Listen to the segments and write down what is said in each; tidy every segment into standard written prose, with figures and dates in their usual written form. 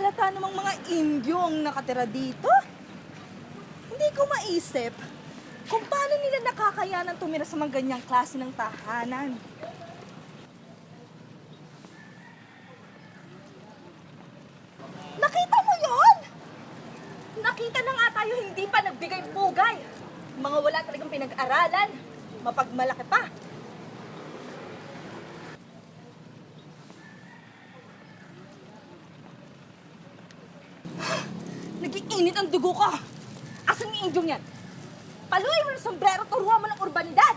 halata namang mga Indyo ang nakatira dito. Hindi ko maisip kung paano nila nakakayanan tumira sa mga ganyang klase ng tahanan. Nakita mo yon? Nakita na nga tayo hindi pa nagbigay pugay. Mga wala talagang pinag-aralan. Mapagmalaki pa. Nag-iinit ang dugo ko. Asan yung Indyong yan? Paluin mo ng sombrero, turuan mo ng urbanidad.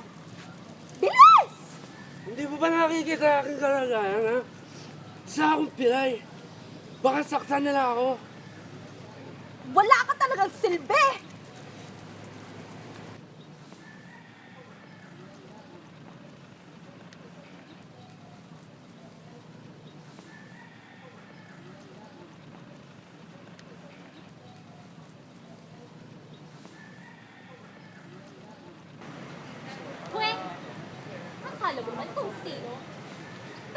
Bilis! Hindi mo ba nakikita aking kalagayan, ha? Isa akong pilay. Baka saktan nila ako. Wala ka talagang silbi! Pwe, akala mo man kung sino?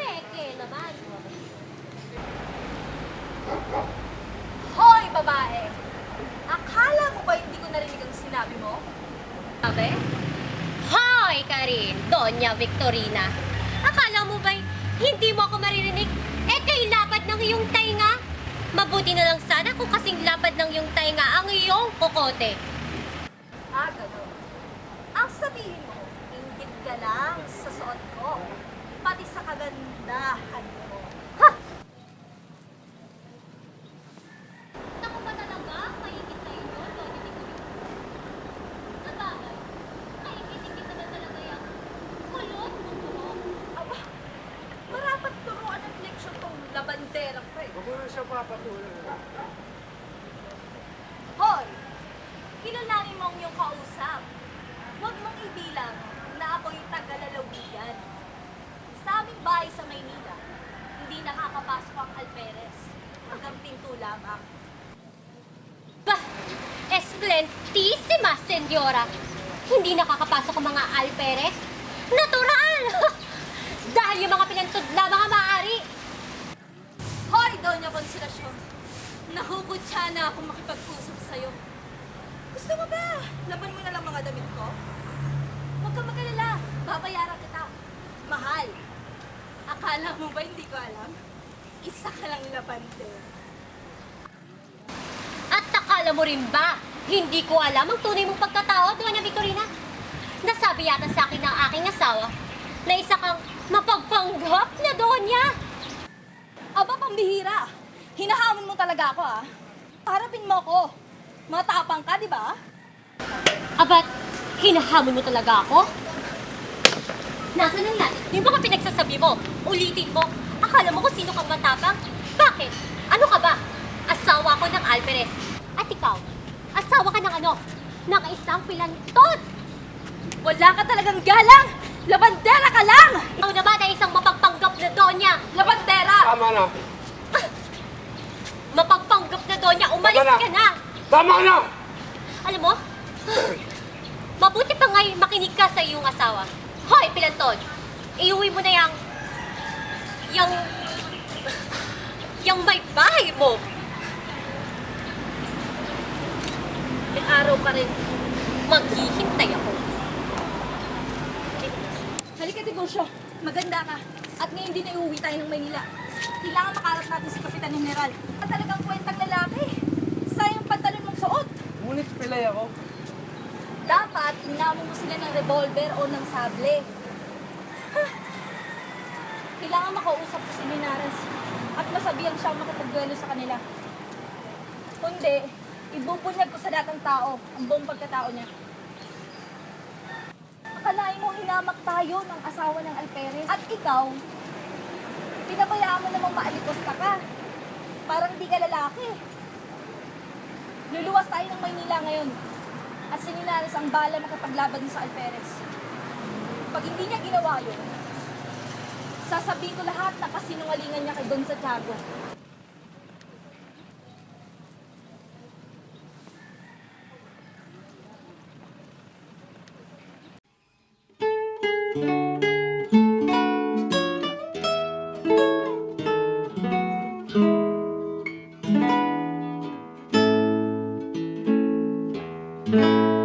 Peke naman. Hoy, babae! Akala mo ba hindi ko narinig ang sinabi mo? Sabi? Hoy, Karin! Doña Victorina! Akala mo ba hindi mo ako maririnig? Eh, kay lapad ng iyong tainga! Mabuti na lang sana kung kasing lapad ng iyong tainga ang iyong kokote. Ah, gano'n. Ang sabihin mo, inggit ka lang sa suot ko. Pati sa kagandahan mo. Ha! Naku ba talaga? Maingit na yun, Doña Victorina. Sa bagay, maingit-ingit na talaga yung kulot mo ko. Aba, marapat turuan ng leksyon tong labanderang pa eh. Huwag mo na siya papatuloy. Hoy! Kilalanin mo ang iyong kausap. Huwag mong ibilang na ako'y taga-lalawigan. Sa aming bahay sa Maynila, hindi nakakapasok ang alperes. Hanggang pinto lamang. Bah! Esplentissima, senyora! Hindi nakakapasok ang mga alperes? Natural! Dahil yung mga pinantod lamang ang maaari. Hoy, Doña Consolacion! Nahugutya na akong makipag-usap sa'yo. Gusto mo ba? Laban mo na lang mga damit ko? Huwag kang mag-alala. Babayaran kita. Mahal. Akala mo ba hindi ko alam? Isa ka lang labante. At akala mo rin ba, hindi ko alam ang tunay mong pagkatao, Doña Victorina? Nasabi yata sa akin ng aking asawa na isa kang mapagpanggap na Doña. Aba, pambihira. Hinahamon mo talaga ako, ah. Harapin mo ako. Matapang ka, di ba? Abat, hinahamon mo talaga ako? Nasaan ang lahat? Yung mga pinagsasabi mo, ulitin mo. Akala mo kung sino kang matapang? Bakit? Ano ka ba? Asawa ko ng Alperes. At ikaw, asawa ka ng ano? Ng isang pilantod. Wala ka talagang galang! Labandera ka lang! Ikaw naman ay isang mapagpanggap na Doña. Labandera! Tama na! Mapagpanggap na Doña, umalis Tama na. ka na. Tama na! Alam mo, mabuti pa nga'y makinig ka sa iyong asawa. Hoy, pilantod! Iuwi mo na yung may bahay mo. May araw ka rin, maghihintay ako. Halika, Tiburcio. Maganda ka. At ngayon din ay uuwi tayo ng Maynila. Kailangan makaharap natin si Kapitan General. At talagang kwentang lalaki. Sayang pantalon mong suot. Ngunit pilay ako. Dapat, inamo mo sila ng revolver o ng sable. Ha? Kailangan makausap ko si Linares at masabihan siyang makipagduelo sa kanila. Kundi, ibubunyag ko sa lahat ng tao ang buong pagkatao niya. Akalain mo hinamak tayo ng asawa ng Alperes. At ikaw, pinabayaan mo namang maalikosta ka. Parang di ka lalaki. Luluwas tayo ng Maynila ngayon. At si Linares ang bala makapaglaban sa Alperes. Pag hindi niya ginawa yun, sasabihin ko lahat na kasinungalingan niya kay Don Santiago. Thank you.